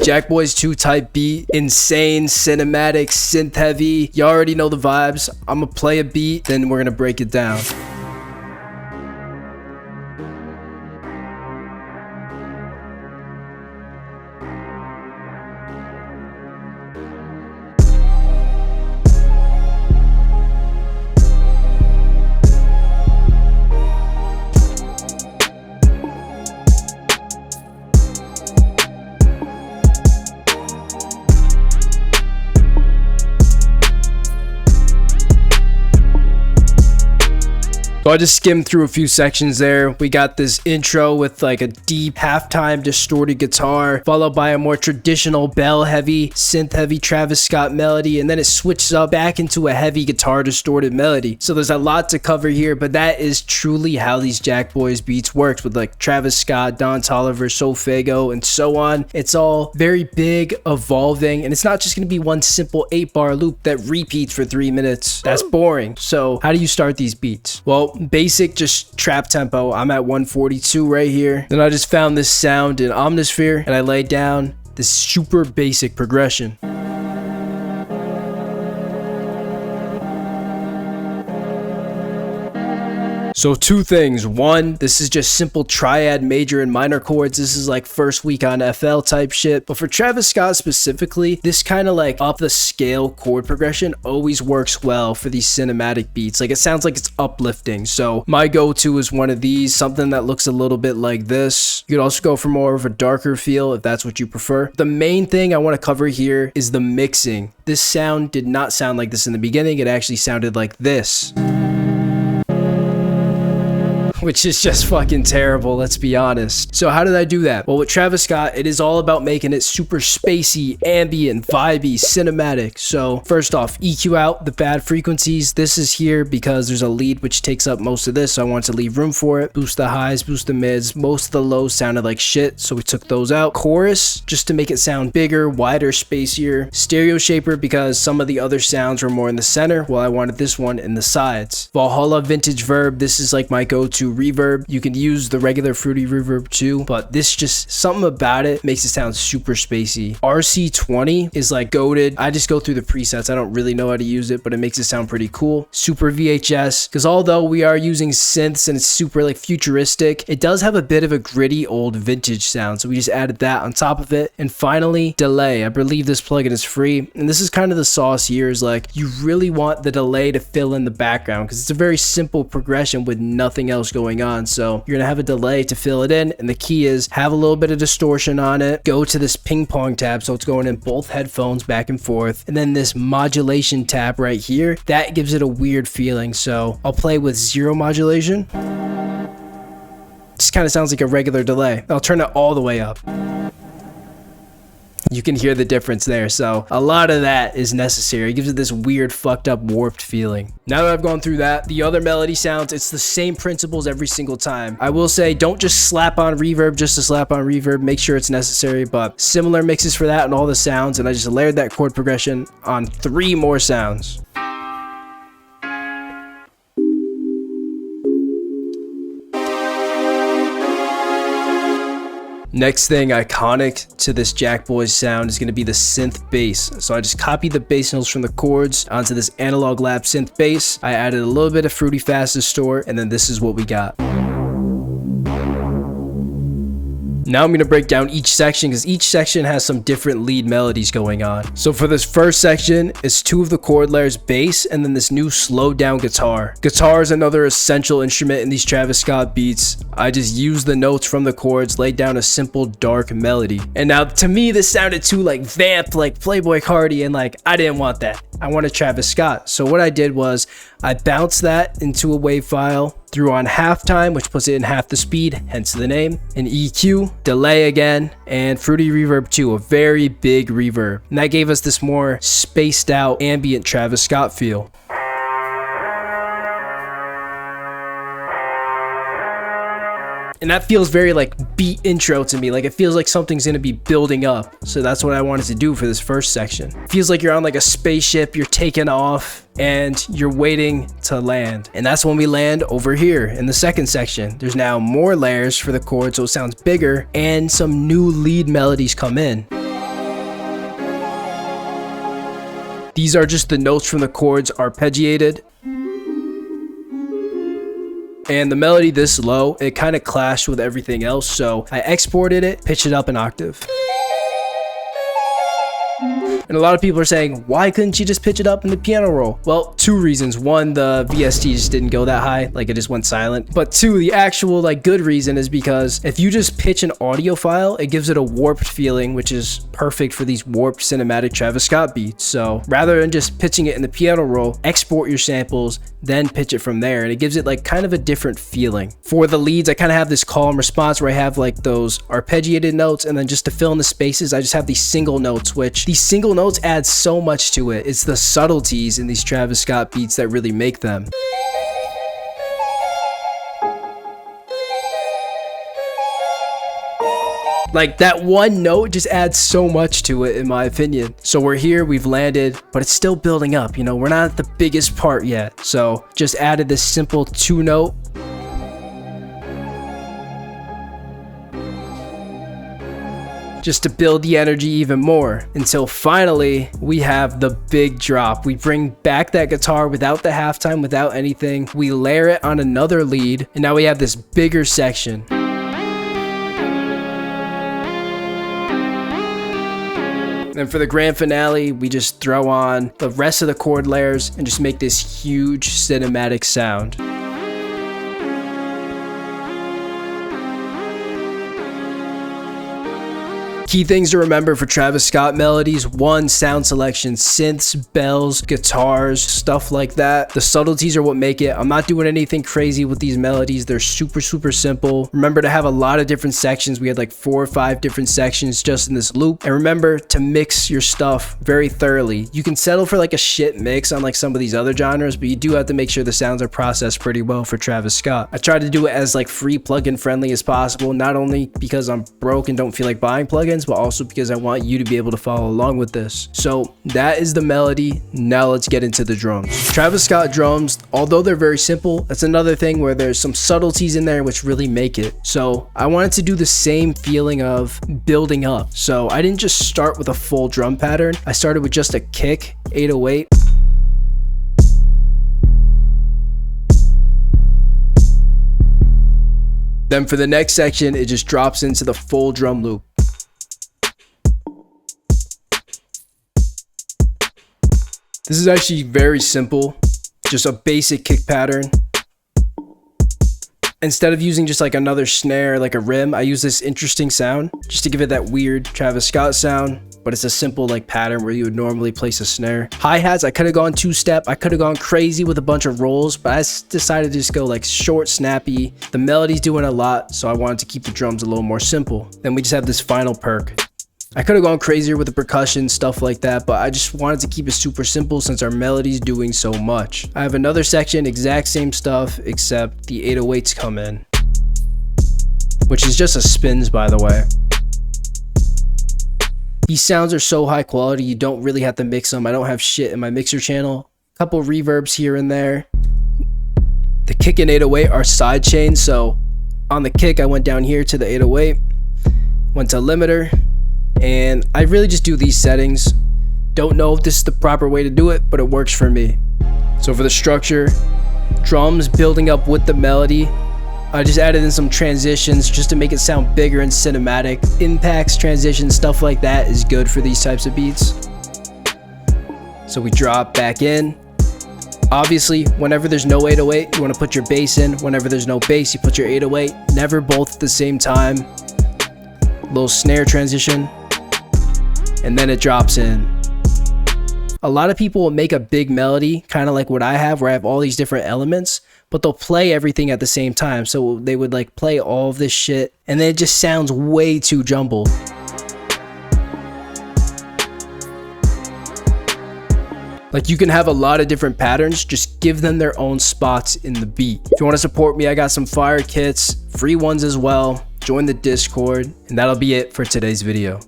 Jackboys 2 type beat, insane, cinematic, synth heavy. You already know the vibes. I'm gonna play a beat, then we're gonna break it down. So I just skimmed through a few sections there. We got this intro with like a deep halftime distorted guitar, followed by a more traditional bell heavy, synth heavy Travis Scott melody, and then it switches up back into a heavy guitar distorted melody. So there's a lot to cover here, but that is truly how these Jackboys beats works with like Travis Scott, Don Toliver, Solfego, and so on. It's all very big, evolving, and it's not just going to be one simple 8-bar loop that repeats for 3 minutes. That's boring. So how do you start these beats? Well, basic, just trap tempo. I'm at 142 right here. Then I just found this sound in Omnisphere and I laid down this super basic progression. So two things. One, this is just simple triad major and minor chords. This is like first week on FL type shit. But for Travis Scott specifically, this kind of like up the scale chord progression always works well for these cinematic beats. Like it sounds like it's uplifting. So my go-to is one of these, something that looks a little bit like this. You could also go for more of a darker feel if that's what you prefer. The main thing I want to cover here is the mixing. This sound did not sound like this in the beginning. It actually sounded like this, which is just fucking terrible, let's be honest. So how did I do that? Well, with Travis Scott, it is all about making it super spacey, ambient, vibey, cinematic. So first off, EQ out the bad frequencies. This is here because there's a lead which takes up most of this, so I want to leave room for it. Boost the highs, boost the mids. Most of the lows sounded like shit, so we took those out. Chorus, just to make it sound bigger, wider, spacier. Stereo shaper because some of the other sounds were more in the center, while I wanted this one in the sides. Valhalla vintage verb, this is like my go-to reverb. You can use the regular fruity reverb too, but this just something about it makes it sound super spacey. RC20 is like goated. I just go through the presets. I don't really know how to use it, but it makes it sound pretty cool. Super VHS, because although we are using synths and it's super like futuristic, it does have a bit of a gritty old vintage sound, so we just added that on top of it. And finally, delay. I believe this plugin is free, and this is kind of the sauce here, is like you really want the delay to fill in the background because it's a very simple progression with nothing else going on. So you're gonna have a delay to fill it in, and the key is have a little bit of distortion on it. Go to this ping pong tab, so it's going in both headphones back and forth, and then this modulation tab right here, that gives it a weird feeling. So I'll play with 0 modulation. Just kind of sounds like a regular delay. I'll turn it all the way up. You can hear the difference there. So a lot of that is necessary. It gives it this weird, fucked up, warped feeling. Now that I've gone through that, the other melody sounds, it's the same principles every single time. I will say, don't just slap on reverb just to slap on reverb. Make sure it's necessary, but similar mixes for that and all the sounds. And I just layered that chord progression on 3 more sounds. Next thing iconic to this Jackboys sound is going to be the synth bass. So I just copied the bass notes from the chords onto this Analog Lab synth bass. I added a little bit of Fruity Fast Distort, and then this is what we got. Now I'm going to break down each section because each section has some different lead melodies going on. So for this first section, it's 2 of the chord layers bass and then this new slowed down guitar. Guitar is another essential instrument in these Travis Scott beats. I just used the notes from the chords, laid down a simple dark melody. And now to me, this sounded too like vamp, like Playboy Cardi, and like I didn't want that. I wanted Travis Scott. So what I did was I bounced that into a WAV file, threw on halftime, which puts it in half the speed, hence the name, an EQ, delay again, and Fruity Reverb 2, a very big reverb. And that gave us this more spaced out ambient Travis Scott feel. And that feels very like beat intro to me. Like it feels like something's gonna be building up. So that's what I wanted to do for this first section. It feels like you're on like a spaceship, you're taking off and you're waiting to land. And that's when we land over here in the second section. There's now more layers for the chord, so it sounds bigger, and some new lead melodies come in. These are just the notes from the chords arpeggiated. And the melody this low, it kind of clashed with everything else, so I exported it, pitched it up an octave. And a lot of people are saying, why couldn't you just pitch it up in the piano roll? Well, two reasons. One, the VST just didn't go that high, like it just went silent. But two, the actual like good reason is because if you just pitch an audio file, it gives it a warped feeling, which is perfect for these warped cinematic Travis Scott beats. So rather than just pitching it in the piano roll, export your samples, then pitch it from there, and it gives it like kind of a different feeling. For the leads, I kind of have this call and response where I have like those arpeggiated notes, and then just to fill in the spaces, I just have these single notes, which these single notes add so much to it. It's the subtleties in these Travis Scott beats that really make them. Like that one note just adds so much to it in my opinion. So we're here, we've landed, but it's still building up, you know, we're not at the biggest part yet. So just added this simple 2-note. Just to build the energy even more, until finally we have the big drop. We bring back that guitar without the halftime, without anything. We layer it on another lead, and now we have this bigger section. And for the grand finale, we just throw on the rest of the chord layers and just make this huge cinematic sound. Key things to remember for Travis Scott melodies: 1, sound selection, synths, bells, guitars, stuff like that. The subtleties are what make it. I'm not doing anything crazy with these melodies. They're super simple. Remember to have a lot of different sections. We had like 4 or 5 different sections just in this loop. And remember to mix your stuff very thoroughly. You can settle for like a shit mix on like some of these other genres, but you do have to make sure the sounds are processed pretty well for Travis Scott. I tried to do it as like free plugin friendly as possible, not only because I'm broke and don't feel like buying plugins, but also because I want you to be able to follow along with this. So that is the melody. Now let's get into the drums. Travis Scott drums, although they're very simple, that's another thing where there's some subtleties in there which really make it. So I wanted to do the same feeling of building up. So I didn't just start with a full drum pattern. I started with just a kick, 808. Then for the next section, it just drops into the full drum loop. This is actually very simple, just a basic kick pattern. Instead of using just like another snare, like a rim, I use this interesting sound just to give it that weird Travis Scott sound, but it's a simple like pattern where you would normally place a snare. Hi-hats, I could have gone 2-step, I could have gone crazy with a bunch of rolls, but I decided to just go like short, snappy. The melody's doing a lot, so I wanted to keep the drums a little more simple. Then we just have this final perk. I could have gone crazier with the percussion, stuff like that, but I just wanted to keep it super simple since our melody's doing so much. I have another section, exact same stuff, except the 808s come in, which is just a spins, by the way. These sounds are so high quality, you don't really have to mix them. I don't have shit in my mixer channel. A couple reverbs here and there. The kick and 808 are side chains, so on the kick, I went down here to the 808, went to limiter, and I really just do these settings. Don't know if this is the proper way to do it, but it works for me. So for the structure, drums building up with the melody, I just added in some transitions just to make it sound bigger and cinematic. Impacts, transitions, stuff like that is good for these types of beats. So we drop back in. Obviously, whenever there's no 808, you want to put your bass in. Whenever there's no bass, you put your 808. Never both at the same time. Little snare transition, and then it drops in. A lot of people will make a big melody, kind of like what I have, where I have all these different elements, but they'll play everything at the same time. So they would like play all of this shit, and then it just sounds way too jumbled. Like you can have a lot of different patterns, just give them their own spots in the beat. If you want to support me, I got some fire kits, free ones as well. Join the Discord, and that'll be it for today's video.